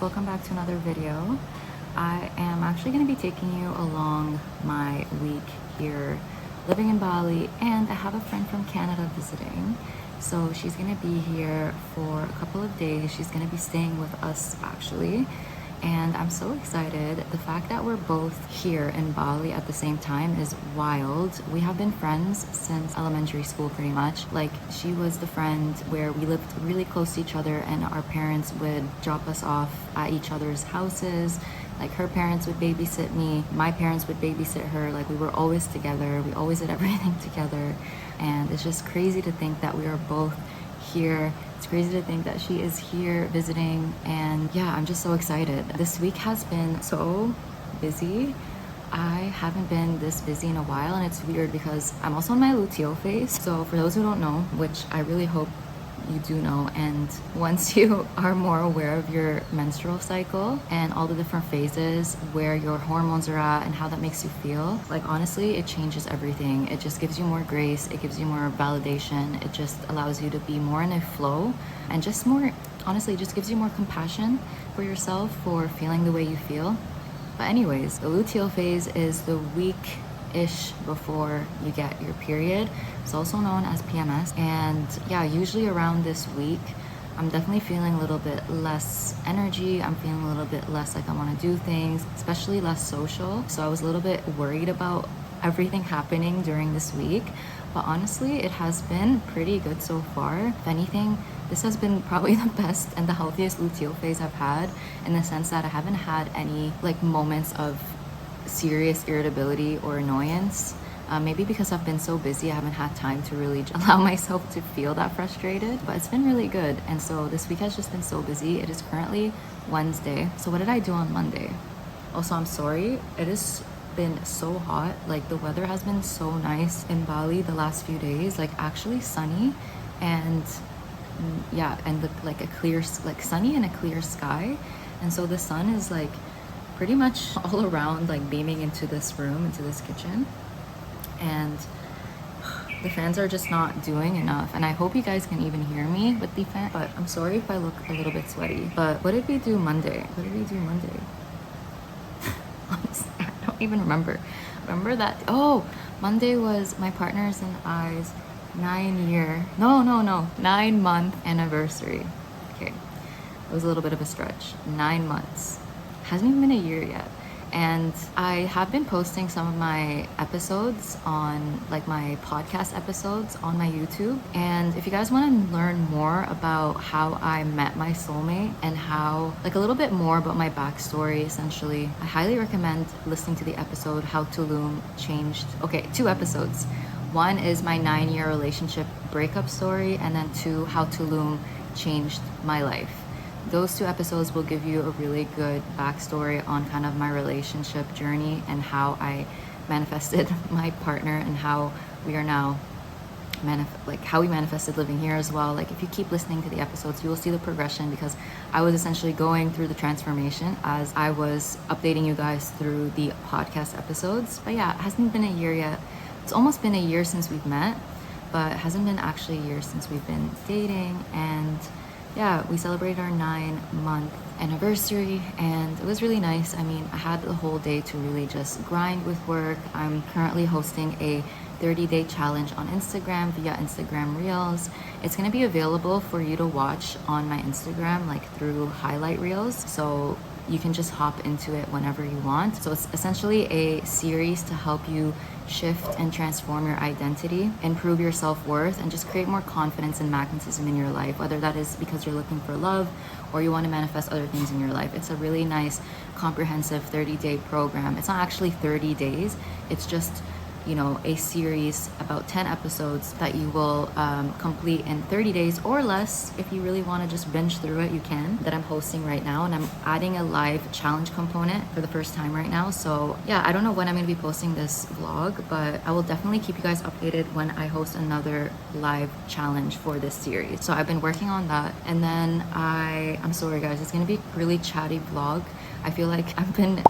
welcome back to another video. I am actually going to be taking you along my week here living in Bali, and I have a friend from Canada visiting. So she's going to be here for a couple of days. She's going to be staying with us actually. And I'm so excited. The fact that we're both here in Bali at the same time is wild. We have been friends since elementary school pretty much. Like, she was the friend where we lived really close to each other and our parents would drop us off at each other's houses. Like, her parents would babysit me, my parents would babysit her. Like, we were always together. We always did everything together. And it's just crazy to think that we are both here. It's crazy to think that she is here visiting, and yeah, I'm just so excited. This week has been so busy. I haven't been this busy in a while, and it's weird because I'm also in my luteal phase. So for those who don't know, which I really hope you do know, and once you are more aware of your menstrual cycle and all the different phases where your hormones are at and how that makes you feel, like, honestly, it changes everything. It just gives you more grace, it gives you more validation, it just allows you to be more in a flow, and just more, honestly, it just gives you more compassion for yourself for feeling the way you feel. But anyways, the luteal phase is the week-ish before you get your period. It's also known as PMS. And yeah, usually around this week, I'm definitely feeling a little bit less energy. I'm feeling a little bit less like I want to do things, especially less social. So I was a little bit worried about everything happening during this week. But honestly, it has been pretty good so far. If anything, this has been probably the best and the healthiest luteal phase I've had, in the sense that I haven't had any like moments of serious irritability or annoyance. Maybe because I've been so busy, I haven't had time to really allow myself to feel that frustrated, but it's been really good. And so this week has just been so busy. It is currently Wednesday. So what did I do on Monday? Also, I'm sorry, it has been so hot. Like, the weather has been so nice in Bali the last few days, like actually sunny, and yeah, and like a clear, like sunny and a clear sky. And so the sun is like pretty much all around, like beaming into this room, into this kitchen. And the fans are just not doing enough, and I hope you guys can even hear me with the fan, but I'm sorry if I look a little bit sweaty. But what did we do Monday? Honestly, I don't even remember that. Oh, Monday was my partner's and I's 9-month anniversary. Okay, it was a little bit of a stretch. 9 months, hasn't even been a year yet. And I have been posting some of my episodes on, like, my podcast episodes on my YouTube. And if you guys want to learn more about how I met my soulmate and how, like, a little bit more about my backstory, essentially, I highly recommend listening to the episode How Tulum Changed. Okay, 2 episodes. One is my 9-year relationship breakup story, and then 2, How Tulum Changed My Life. Those 2 episodes will give you a really good backstory on kind of my relationship journey and how I manifested my partner, and how we are now how we manifested living here as well. Like, if you keep listening to the episodes, you will see the progression, because I was essentially going through the transformation as I was updating you guys through the podcast episodes. But yeah, it hasn't been a year yet. It's almost been a year since we've met, but it hasn't been actually a year since we've been dating. And yeah, we celebrated our 9-month anniversary, and it was really nice. I mean, I had the whole day to really just grind with work. I'm currently hosting a 30-day challenge on Instagram via Instagram Reels. It's going to be available for you to watch on my Instagram, like through highlight reels. So you can just hop into it whenever you want. So it's essentially a series to help you shift and transform your identity, improve your self-worth, and just create more confidence and magnetism in your life, whether that is because you're looking for love or you want to manifest other things in your life. It's a really nice, comprehensive 30-day program. It's not actually 30 days. It's just, you know, a series, about 10 episodes that you will complete in 30 days or less. If you really want to just binge through it, you can, that I'm hosting right now. And I'm adding a live challenge component for the first time right now. So yeah, I don't know when I'm going to be posting this vlog, but I will definitely keep you guys updated when I host another live challenge for this series. So I've been working on that. And then I'm sorry guys, it's going to be a really chatty vlog. I feel like I've been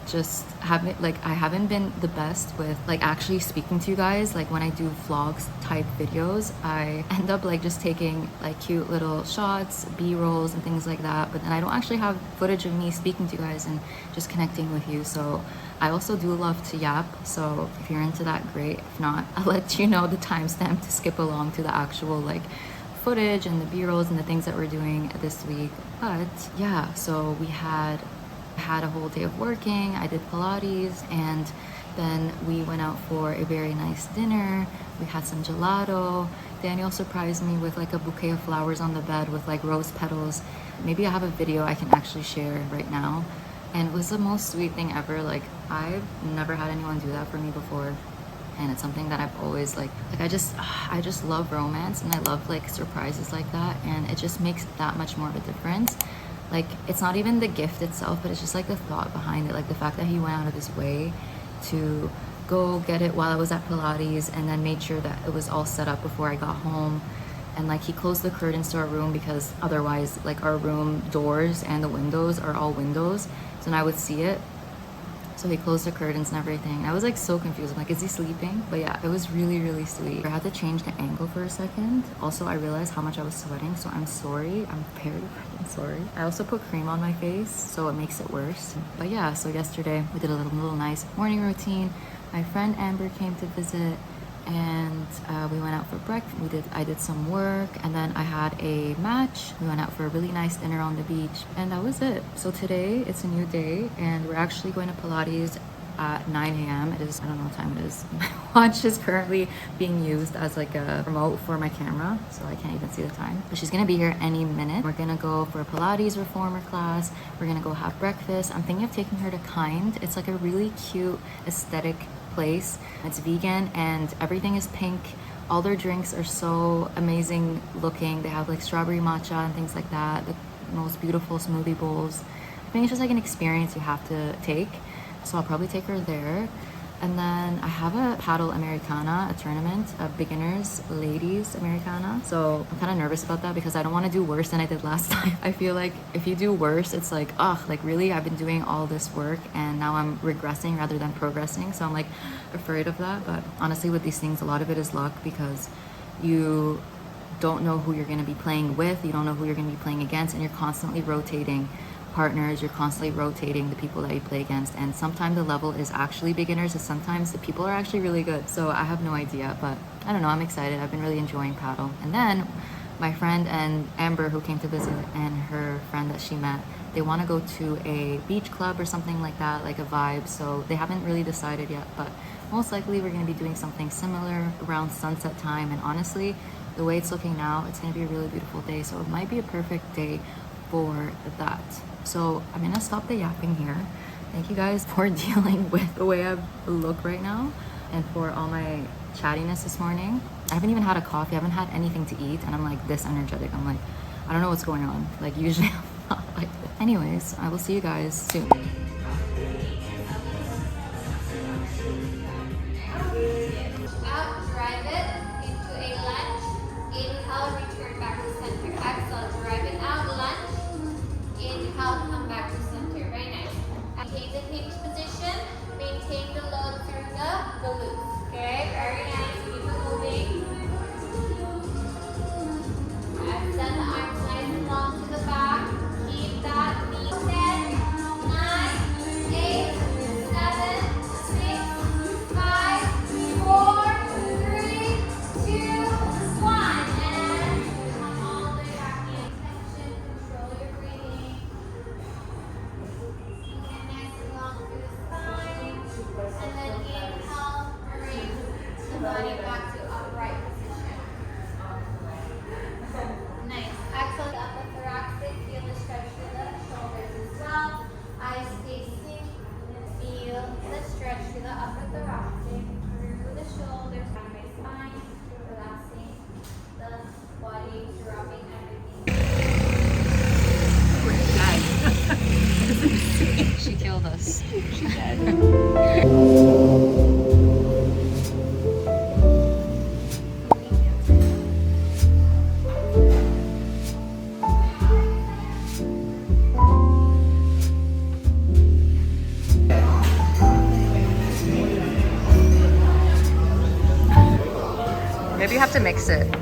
just haven't like I haven't been the best with like actually speaking to you guys. Like when I do vlogs type videos, I end up like just taking like cute little shots, b-rolls and things like that, but then I don't actually have footage of me speaking to you guys and just connecting with you. So I also do love to yap, so if you're into that, great. If not, I'll let you know the timestamp to skip along to the actual like footage and the b-rolls and the things that we're doing this week. But yeah, so we had a whole day of working. I did Pilates, and then we went out for a very nice dinner. We had some gelato. Daniel surprised me with like a bouquet of flowers on the bed with like rose petals. Maybe I have a video I can actually share right now. And it was the most sweet thing ever. Like I've never had anyone do that for me before, and it's something that I've always like I just love romance, and I love like surprises like that, and it just makes that much more of a difference. Like it's not even the gift itself, but it's just like the thought behind it, like the fact that he went out of his way to go get it while I was at Pilates, and then made sure that it was all set up before I got home. And like he closed the curtains to our room because otherwise like our room doors and the windows are all windows, so now I would see it. So he closed the curtains and everything. I was like so confused. I'm like, is he sleeping? But yeah, it was really, really sweet. I had to change the angle for a second. Also, I realized how much I was sweating, so I'm sorry. I'm very freaking sorry. I also put cream on my face, so it makes it worse. But yeah, so yesterday we did a little nice morning routine. My friend Amber came to visit, and we went out for breakfast. I did some work, and then I had a match. We went out for a really nice dinner on the beach, and that was it. So today it's a new day, and we're actually going to Pilates at 9 a.m. It is, I don't know what time it is. My watch is currently being used as like a remote for my camera, so I can't even see the time. But she's gonna be here any minute. We're gonna go for a Pilates reformer class. We're gonna go have breakfast. I'm thinking of taking her to Kind. It's like a really cute aesthetic place. It's vegan and everything is pink. All their drinks are so amazing looking. They have like strawberry matcha and things like that. The most beautiful smoothie bowls. I think it's just like an experience you have to take. So I'll probably take her there. And then I have a paddle Americana, a tournament, a beginners ladies Americana. So I'm kind of nervous about that because I don't want to do worse than I did last time. I feel like if you do worse, it's like, ugh, like really, I've been doing all this work and now I'm regressing rather than progressing. So I'm like afraid of that. But honestly, with these things, a lot of it is luck because you don't know who you're going to be playing with. You don't know who you're going to be playing against, and you're constantly rotating partners. You're constantly rotating the people that you play against, and sometimes the level is actually beginners and sometimes the people are actually really good. So I have no idea, but I don't know, I'm excited. I've been really enjoying paddle. And then my friend and Amber, who came to visit, and her friend that she met, they want to go to a beach club or something like that, like a vibe. So they haven't really decided yet, but most likely we're going to be doing something similar around sunset time. And honestly, the way it's looking now, it's going to be a really beautiful day, so it might be a perfect day for that. So I'm gonna stop the yapping here. Thank you guys for dealing with the way I look right now and for all my chattiness this morning. I haven't even had a coffee, I haven't had anything to eat, and I'm like this energetic. I'm like, I don't know what's going on. Like usually I'm not like this. Anyways, I will see you guys soon. Out, drive it into a lunge. Inhale, return back to center. Exhale, drive it out, lunge. Inhale, come back to center. Very nice. Maintain the hinge position. Maintain the load through the glutes. Okay, very nice. Keep it moving. Extend the arms nice and long to the back. Keep that knee 10, 9, 8, 7, 6, 5, 4, 3, 2, 1. And come all the way back in. Attention, control your breathing. And nice and long through the spine. And then inhale, bring the body back to upright position. Nice. Exhale, upper thoracic. Feel the stretch through the shoulders as well. Eyes stay sync. Feel the stretch through the upper thoracic, through the shoulders, down my spine, relaxing the body, dropping everything. She killed us. She did. likes it.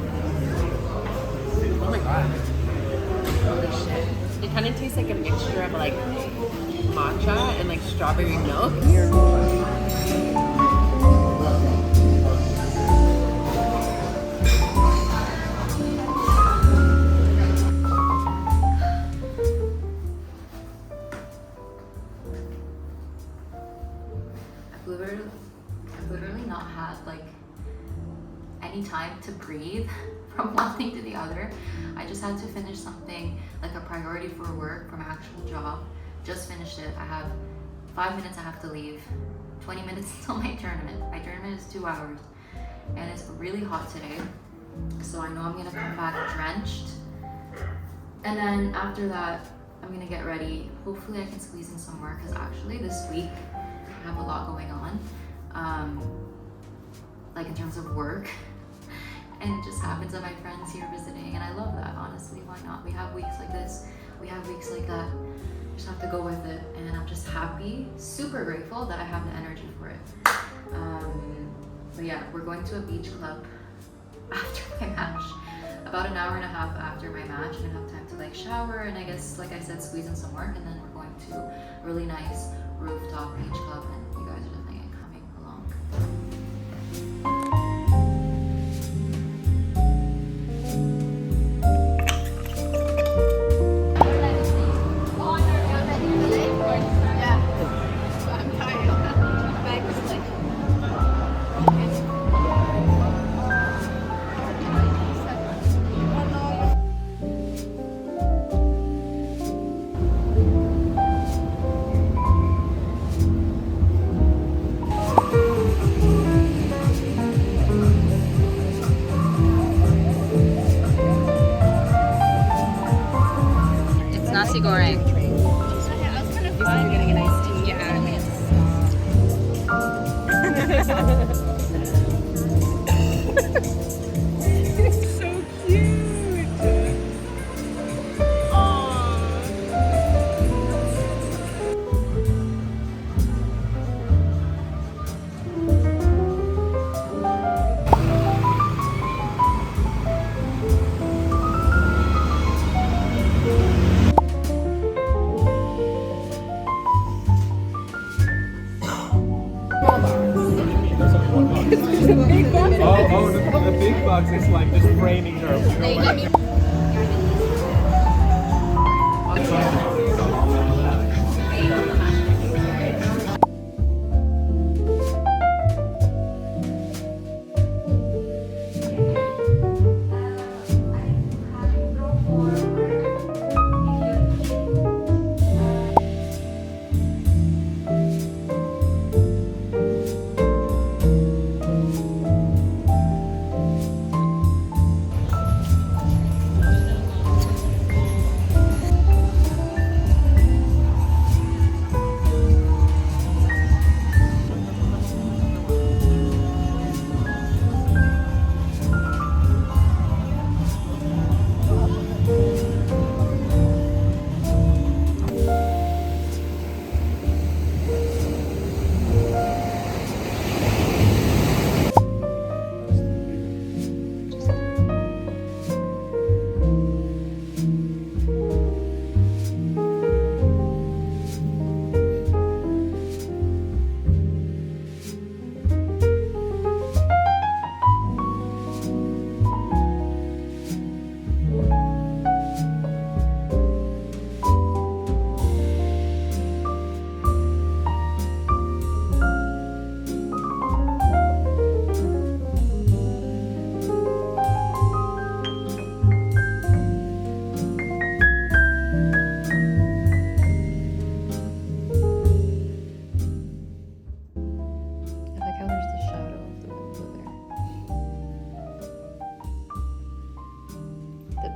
Oh my god. Holy shit. It kind of tastes like a mixture of like matcha and like strawberry milk. I've literally not had like any time to breathe from one thing to the other. I just had to finish something like a priority for work from my actual job. Just finished it. I have 5 minutes I have to leave. 20 minutes until my tournament. My tournament is 2 hours and it's really hot today. So I know I'm gonna come back drenched. And then after that, I'm gonna get ready. Hopefully I can squeeze in some work because actually this week I have a lot going on. Like in terms of work. And it just happens that my friends here visiting and I love that, honestly. Why not? We have weeks like this, we have weeks like that. Just have to go with it, and I'm just happy, super grateful that I have the energy for it. But yeah, we're going to a beach club after my match. About an hour and a half after my match, I'm gonna have time to like shower and I guess, like I said, squeeze in some work, and then we're going to a really nice rooftop beach club, and you guys are definitely coming along. Nasi goreng. Getting a nice tea. It's so cute. Oh, the big box is like just framing her.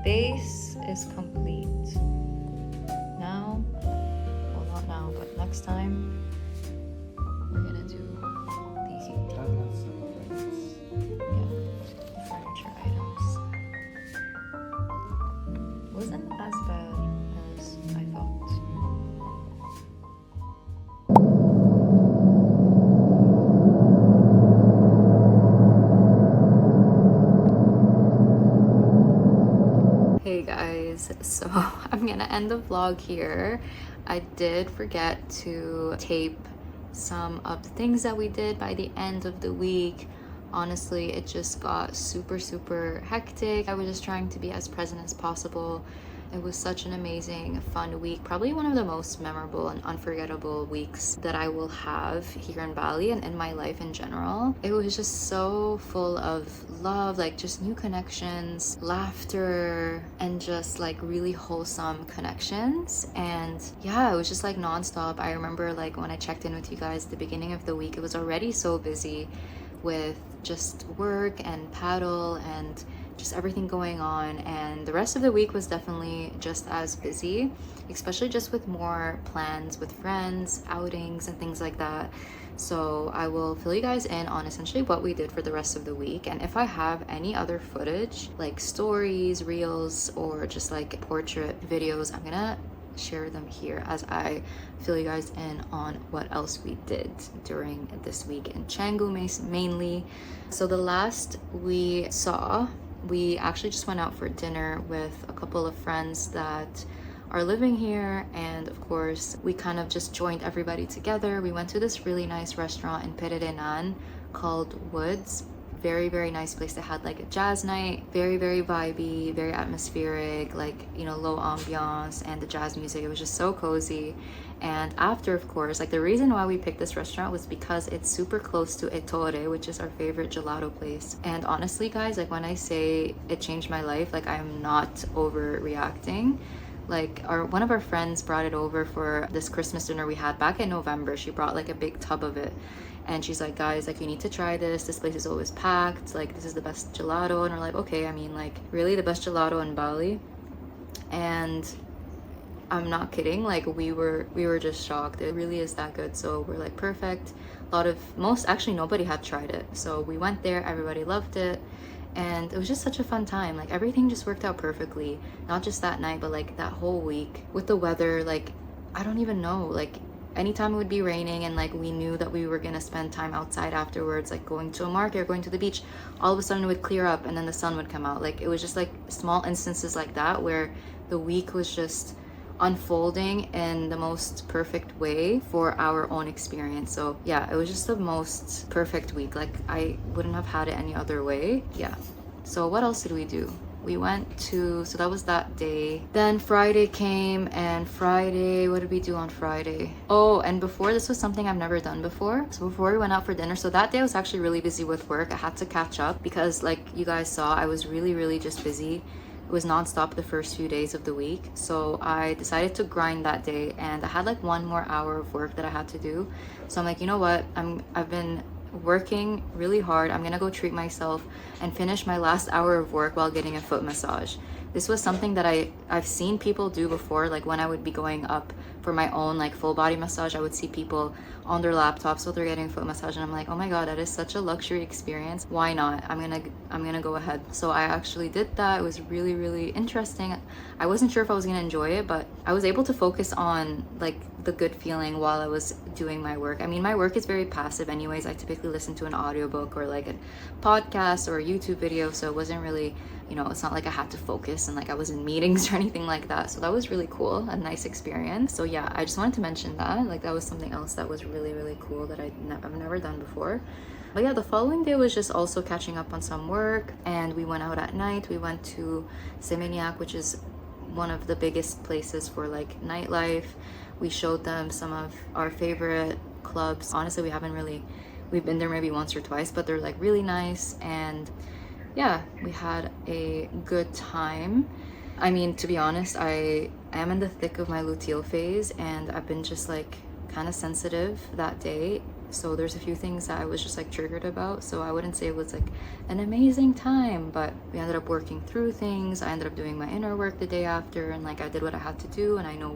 Base is complete. Now, well, not now, but next time we're gonna do the furniture items. Wasn't as bad as I thought. So I'm gonna end the vlog here. I did forget to tape some of the things that we did by the end of the week. Honestly, it just got super hectic. I was just trying to be as present as possible. It was such an amazing, fun week. Probably one of the most memorable and unforgettable weeks that I will have here in Bali and in my life in general. It was just so full of love, like just new connections, laughter, and just like really wholesome connections. And yeah, it was just like nonstop. I remember like when I checked in with you guys at the beginning of the week, it was already so busy with just work and paddle and just everything going on, and the rest of the week was definitely just as busy, especially just with more plans with friends, outings, and things like that. So I will fill you guys in on essentially what we did for the rest of the week, and if I have any other footage like stories, reels, or just like portrait videos, I'm gonna share them here as I fill you guys in on what else we did during this week in Canggu mainly. So the last we saw, we actually just went out for dinner with a couple of friends that are living here, and of course we kind of just joined everybody together. We went to this really nice restaurant in Pererenan called Woods. Very nice place. They had like a jazz night, very vibey, very atmospheric, like, you know, low ambiance, and the jazz music, it was just so cozy. And after, of course, like the reason why we picked this restaurant was because it's super close to Ettore, which is our favorite gelato place. And honestly guys, like when I say it changed my life, like I'm not overreacting. Like one of our friends brought it over for this Christmas dinner we had back in November. She brought like a big tub of it, and she's like, guys, like you need to try this place is always packed, like this is the best gelato. And we're like, okay, I mean, like really the best gelato in Bali? And I'm not kidding, like we were just shocked. It really is that good. So we're like, perfect. Actually nobody had tried it, so we went there, everybody loved it, and it was just such a fun time. Like everything just worked out perfectly, not just that night but like that whole week. With the weather, like I don't even know, like anytime it would be raining and like we knew that we were gonna spend time outside afterwards, like going to a market or going to the beach, all of a sudden it would clear up and then the sun would come out. Like it was just like small instances like that where the week was just unfolding in the most perfect way for our own experience. So yeah, it was just the most perfect week. Like I wouldn't have had it any other way. Yeah. So what else did we do? We went to, so that was that day. Then Friday came, and Friday, what did we do on Friday? Oh, and before, this was something I've never done before. So before we went out for dinner, so that day I was actually really busy with work. I had to catch up because like you guys saw, I was really just busy. It was nonstop the first few days of the week. So I decided to grind that day, and I had like one more hour of work that I had to do. So I'm like, you know what? I've been working really hard. I'm gonna go treat myself and finish my last hour of work while getting a foot massage. This was something that I've seen people do before. Like when I would be going up for my own like full body massage, I would see people on their laptops while they're getting a foot massage, and I'm like, oh my god, that is such a luxury experience. Why not? I'm gonna go ahead. So I actually did that. It was really interesting. I wasn't sure if I was gonna enjoy it, but I was able to focus on like the good feeling while I was doing my work. I mean, my work is very passive anyways. I typically listen to an audiobook or like a podcast or a YouTube video, so it wasn't really, you know, it's not like I had to focus and like I was in meetings or anything like that. So that was really cool, a nice experience. So yeah, I just wanted to mention that. Like that was something else that was really cool that I've never done before. But yeah, the following day was just also catching up on some work, and we went out at night. We went to Seminyak, which is one of the biggest places for like nightlife. We showed them some of our favorite clubs. Honestly, we've been there maybe once or twice, but they're like really nice. And yeah, we had a good time. I mean, to be honest, I am in the thick of my luteal phase, and I've been just like kind of sensitive that day. So there's a few things that I was just like triggered about. So I wouldn't say it was like an amazing time, but we ended up working through things. I ended up doing my inner work the day after, and like I did what I had to do, and I know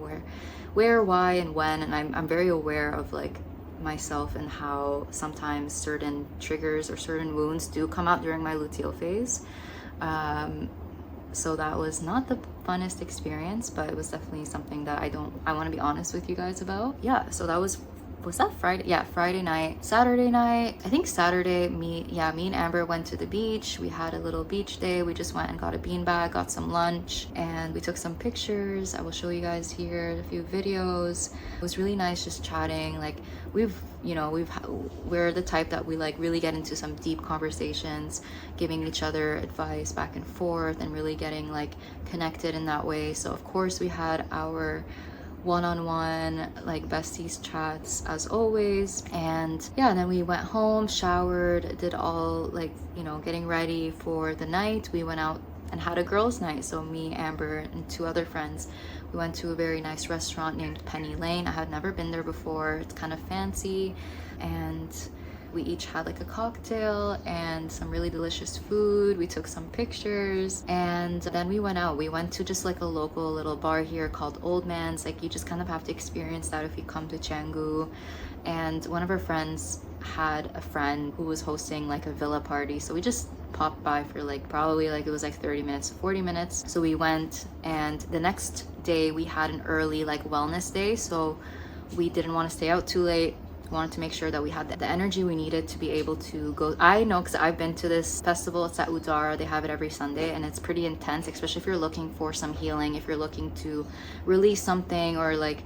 where, why, and when, and I'm very aware of like myself and how sometimes certain triggers or certain wounds do come out during my luteal phase. So that was not the funnest experience, but it was definitely something that I want to be honest with you guys about. Yeah, so that was was that Friday? Yeah, Friday night. Saturday night, I think Saturday, me and Amber went to the beach. We had a little beach day. We just went and got a beanbag, got some lunch, and we took some pictures. I will show you guys here a few videos. It was really nice just chatting. Like we're the type that we like really get into some deep conversations, giving each other advice back and forth and really getting like connected in that way. So of course we had our one-on-one like besties chats as always, and yeah, and then we went home, showered, did all like getting ready for the night. We went out and had a girls' night. So me, Amber, and two other friends, we went to a very nice restaurant named Penny Lane. I had never been there before. It's kind of fancy, and we each had like a cocktail and some really delicious food. We took some pictures, and then we went out. We went to just like a local little bar here called Old Man's. Like you just kind of have to experience that if you come to Canggu. And one of our friends had a friend who was hosting like a villa party, so we just popped by for like probably like it was like 30 minutes, 40 minutes. So we went, and the next day we had an early like wellness day, so we didn't want to stay out too late. Wanted to make sure that we had the energy we needed to be able to go. I know because I've been to this festival. It's at Udara. They have it every Sunday, and it's pretty intense, especially if you're looking for some healing, if you're looking to release something or like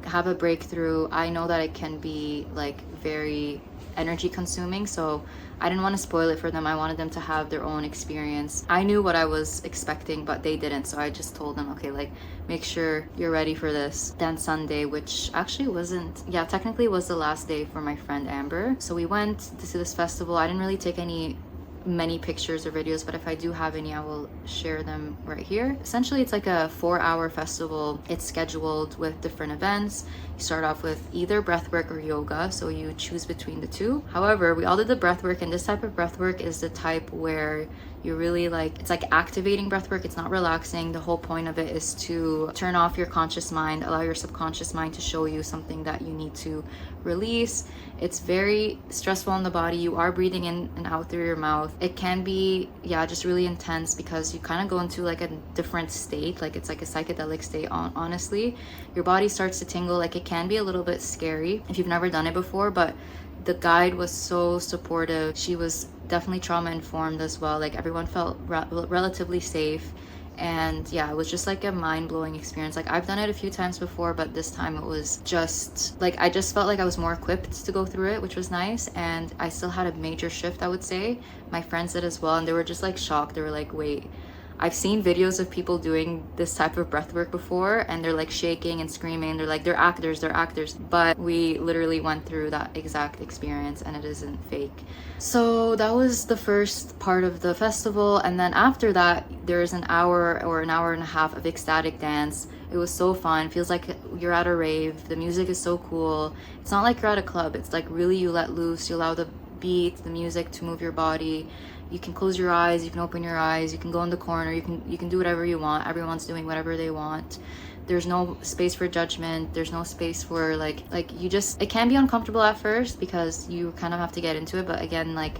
have a breakthrough. I know that it can be like very energy consuming, so I didn't want to spoil it for them. I wanted them to have their own experience. I knew what I was expecting, but they didn't, so I just told them, okay, like make sure you're ready for this. Then Sunday, which actually wasn't, yeah, technically was the last day for my friend Amber. So we went to see this festival. I didn't really take many pictures or videos, but if I do have any, I will share them right here. Essentially, it's like a 4-hour festival. It's scheduled with different events. You start off with either breathwork or yoga, so you choose between the two. However, we all did the breathwork, and this type of breathwork is the type where you really like, it's like activating breathwork. It's not relaxing. The whole point of it is to turn off your conscious mind, allow your subconscious mind to show you something that you need to release. It's very stressful on the body. You are breathing in and out through your mouth. It can be, yeah, just really intense because you kind of go into like a different state. Like it's like a psychedelic state, honestly. Your body starts to tingle. Like it can be a little bit scary if you've never done it before, but the guide was so supportive. She was definitely trauma informed as well. Like everyone felt relatively safe. And yeah, it was just like a mind-blowing experience. Like I've done it a few times before, but this time it was just like I just felt like I was more equipped to go through it, which was nice. And I still had a major shift, I would say. My friends did as well, and they were just like shocked. They were like, wait, I've seen videos of people doing this type of breath work before, and they're like shaking and screaming. They're like, they're actors. But we literally went through that exact experience, and it isn't fake. So that was the first part of the festival. And then after that, there's an hour or an hour and a half of ecstatic dance. It was so fun. Feels like you're at a rave. The music is so cool. It's not like you're at a club. It's like really you let loose. You allow the beat, the music to move your body. You can close your eyes, you can open your eyes, you can go in the corner, you can do whatever you want. Everyone's doing whatever they want. There's no space for judgment. There's no space for like you just, it can be uncomfortable at first because you kind of have to get into it, but again, like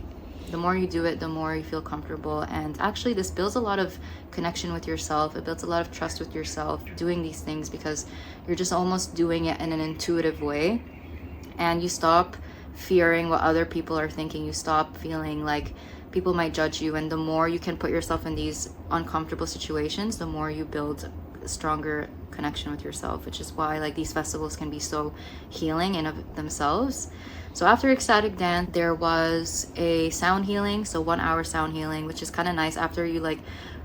the more you do it, the more you feel comfortable. And actually this builds a lot of connection with yourself. It builds a lot of trust with yourself doing these things because you're just almost doing it in an intuitive way, and you stop fearing what other people are thinking. You stop feeling like people might judge you, and the more you can put yourself in these uncomfortable situations, the more you build a stronger connection with yourself, which is why like these festivals can be so healing in of themselves. So after ecstatic dance, there was a sound healing, so 1 hour sound healing, which is kind of nice. After you like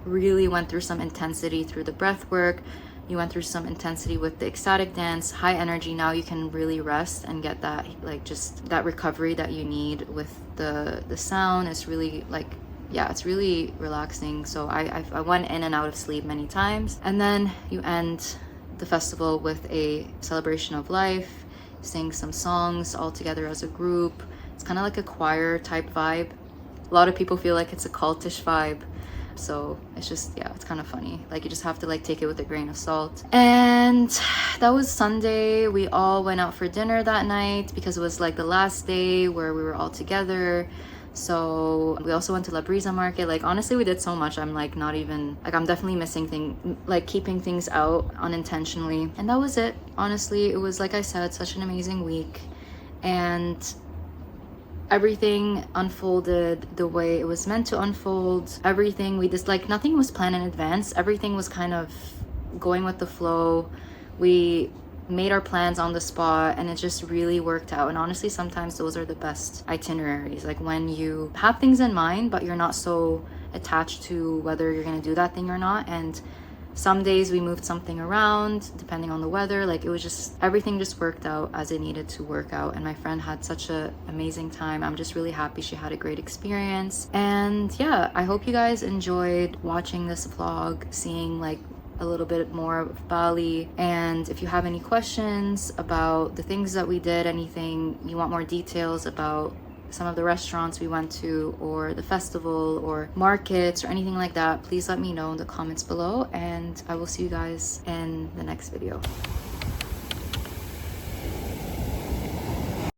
really went through some intensity through the breath work, you went through some intensity with the ecstatic dance, high energy, now you can really rest and get that like just that recovery that you need with the sound. Is really like, yeah, it's really relaxing. So I went in and out of sleep many times. And then you end the festival with a celebration of life, sing some songs all together as a group. It's kind of like a choir type vibe. A lot of people feel like it's a cultish vibe. So it's just, yeah, it's kind of funny. Like you just have to like take it with a grain of salt. And that was Sunday. We all went out for dinner that night because it was like the last day where we were all together. So we also went to La Brisa market. Like honestly, we did so much. I'm like not even, like I'm definitely missing like keeping things out unintentionally. And that was it. Honestly, it was, like I said, such an amazing week. and everything unfolded the way it was meant to unfold. Everything we just like, nothing was planned in advance. Everything was kind of going with the flow. We made our plans on the spot and it just really worked out. And honestly, sometimes those are the best itineraries, like when you have things in mind but you're not so attached to whether you're going to do that thing or not. And some days we moved something around depending on the weather. Like it was just, everything just worked out as it needed to work out. And my friend had such an amazing time. I'm just really happy she had a great experience. And yeah, I hope you guys enjoyed watching this vlog, seeing like a little bit more of Bali. And if you have any questions about the things that we did, anything you want more details about some of the restaurants we went to, or the festival, or markets, or anything like that, please let me know in the comments below, and I will see you guys in the next video.